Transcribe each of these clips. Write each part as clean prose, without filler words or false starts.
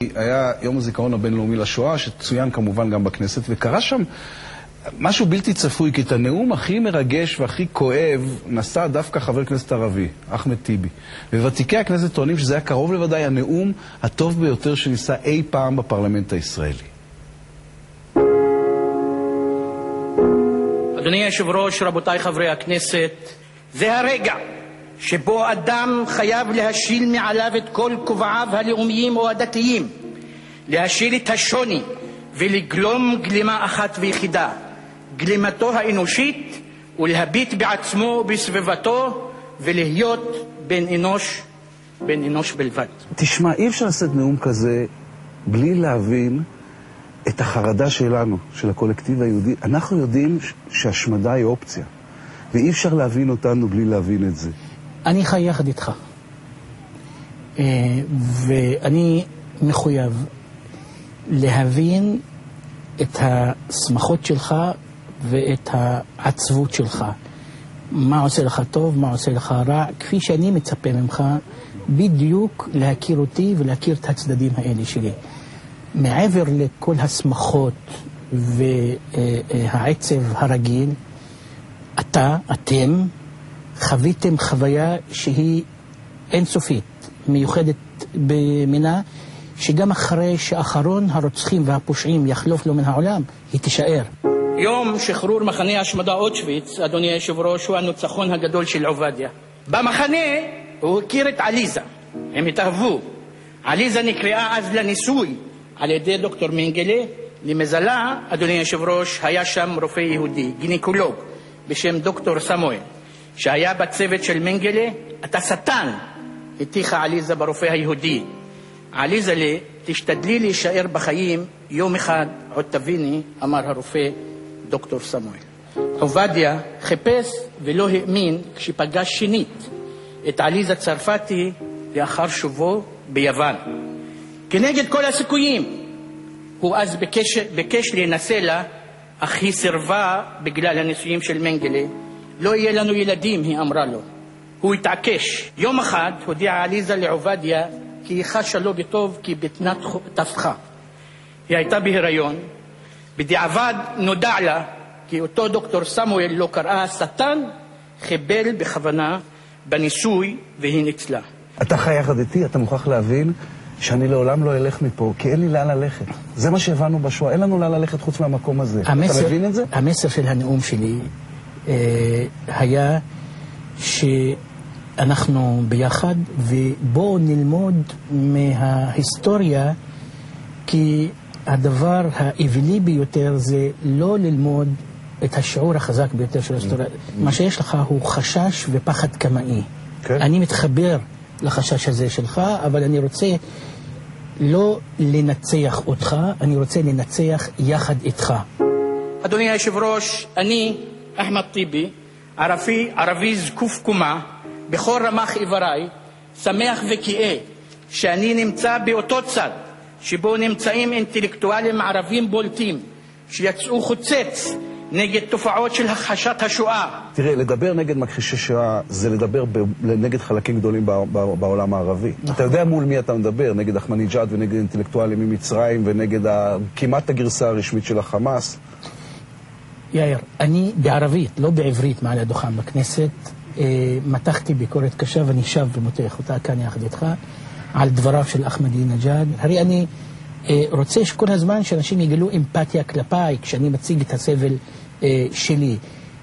היה יום הזיכרון הבינלאומי לשואה, שצוין כמובן גם בכנסת, וקרה שם משהו בלתי צפוי, כי את הנאום הכי מרגש והכי כואב נשא דווקא חבר כנסת ערבי, אחמד טיבי. וותיקי הכנסת טוענים שזה היה קרוב לוודאי הנאום הטוב ביותר שנישא אי פעם בפרלמנט הישראלי. אדוני היושב-ראש, רבותיי חברי הכנסת, זה הרגע שבו אדם חייב להשיל מעליו את כל כובעיו הלאומיים או הדתיים, להשיל את השוני ולגלום גלימה אחת ויחידה, גלימתו האנושית, ולהביט בעצמו ובסביבתו ולהיות בן אנוש בלבד. תשמע, אי אפשר לשאת נאום כזה בלי להבין את החרדה שלנו, של הקולקטיב היהודי. אנחנו יודעים שהשמדה היא אופציה, ואי אפשר להבין אותנו בלי להבין את זה. אני חי יחד איתך, ואני מחויב להבין את השמחות שלך ואת העצבות שלך, מה עושה לך טוב, מה עושה לך רע, כפי שאני מצפה ממך בדיוק להכיר אותי ולהכיר את הצדדים האלה שלי. מעבר לכל השמחות והעצב הרגיל, אתם חוויתם חוויה שהיא אינסופית, מיוחדת במינה, שגם אחרי שאחרון הרוצחים והפושעים יחלוף לו מן העולם, היא תישאר. יום שחרור מחנה השמדה אושוויץ, אדוני היושב-ראש, הוא הניצחון הגדול של עובדיה. במחנה הוא הכיר את עליזה, הם התאהבו. עליזה נקראה אז לניסוי על ידי דוקטור מנגלה. למזלה, אדוני היושב-ראש, היה שם רופא יהודי, גינקולוג, בשם דוקטור סמואל, שהיה בצוות של מנגלה. אתה שטן, הטיחה עליזה ברופא היהודי. עליזה, תשתדלי להישאר בחיים, יום אחד עוד תביני, אמר הרופא דוקטור סמואל. עובדיה חיפש ולא האמין כשפגש שנית את עליזה צרפתי לאחר שובו ביוון. כנגד כל הסיכויים הוא אז ביקש להינשא לה, אך היא סירבה בגלל הנישואים של מנגלה. לא יהיה לנו ילדים, היא אמרה לו. הוא התעקש. יום אחד הודיעה עליזה לעובדיה כי היא חשה לא בטוב, כי בטנה תפחה. היא הייתה בהיריון. בדיעבד נודע לה כי אותו דוקטור סמואל לא קראה שטן, חיבל בכוונה בניסוי והיא ניצלה. אתה חי יחד איתי, אתה מוכרח להבין שאני לעולם לא אלך מפה, כי אין לי לאן ללכת. זה מה שהבנו בשואה, אין לנו לאן ללכת חוץ מהמקום הזה. אתה מבין את זה? המסר של הנאום שלי היה שאנחנו ביחד, ובואו נלמוד מההיסטוריה, כי הדבר האווילי ביותר זה לא ללמוד את השיעור החזק ביותר של ההיסטוריה. מה שיש לך הוא חשש ופחד קמאי. אני מתחבר לחשש הזה שלך, אבל אני רוצה לא לנצח אותך, אני רוצה לנצח יחד איתך. אדוני היושב-ראש, אני, אחמד טיבי, ערבי זקוף קומה, בכל רמ"ח איבריי, שמח וגאה שאני נמצא באותו צד שבו נמצאים אינטלקטואלים ערבים בולטים שיצאו חוצץ נגד תופעות של הכחשת השואה. תראה, לדבר נגד מכחישי שואה זה לדבר נגד חלקים גדולים בעולם הערבי. אתה יודע מול מי אתה מדבר, נגד אחמדינג'אד ונגד אינטלקטואלים ממצרים ונגד כמעט הגרסה הרשמית של החמאס. יאיר, אני בערבית, לא בעברית, מעל הדוכן בכנסת, מתחתי ביקורת קשה ואני שב ומותח אותה כאן יחד איתך על דבריו של אחמדינג'אד. הרי אני רוצה שכל הזמן שאנשים יגלו אמפתיה כלפיי כשאני מציג את הסבל שלי.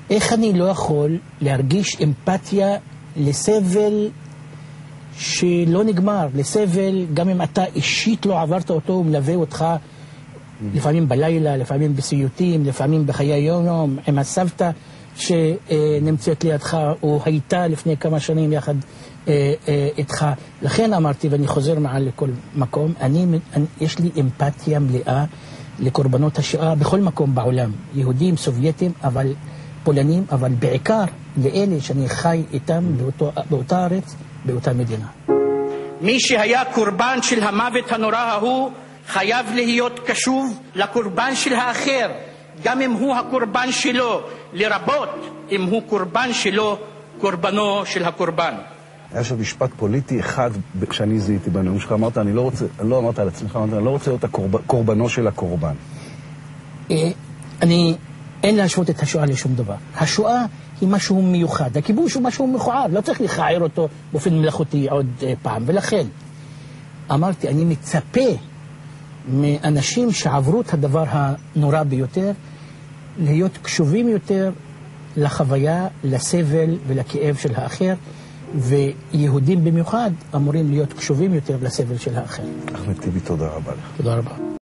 איך אני לא יכול להרגיש אמפתיה לסבל שלא נגמר, לסבל גם אם אתה אישית לא עברת אותו ומלווה אותך לפעמים בלילה, לפעמים בסיוטים, לפעמים בחיי יום עם הסבתא שנמצאת לידך או הייתה לפני כמה שנים יחד איתך. לכן אמרתי, ואני חוזר מעל לכל מקום, יש לי אמפתיה מלאה לקורבנות השואה בכל מקום בעולם, יהודים, סובייטים, אבל פולנים, אבל בעיקר לאלה שאני חי איתם באותה ארץ, באותה מדינה. מי שהיה קורבן של המוות הנורא ההוא חייב להיות קשוב לקורבן של האחר, גם אם הוא הקורבן שלו, לרבות אם הוא קורבן שלו, קורבנו של הקורבן. היה שם משפט פוליטי אחד כשאני זיהיתי בנאום שלך, אמרת, לא אמרת על עצמך, אמרת, אני לא רוצה להיות קורבנו של הקורבן. אין להשוות את השואה לשום דבר. השואה היא משהו מיוחד, הכיבוש הוא משהו מכוער, לא צריך לכער אותו באופן מלאכותי עוד פעם, ולכן אמרתי, אני מצפה מאנשים שעברו את הדבר הנורא ביותר, להיות קשובים יותר לחוויה, לסבל ולכאב של האחר, ויהודים במיוחד אמורים להיות קשובים יותר לסבל של האחר. אחמד טיבי, תודה רבה לך. תודה רבה.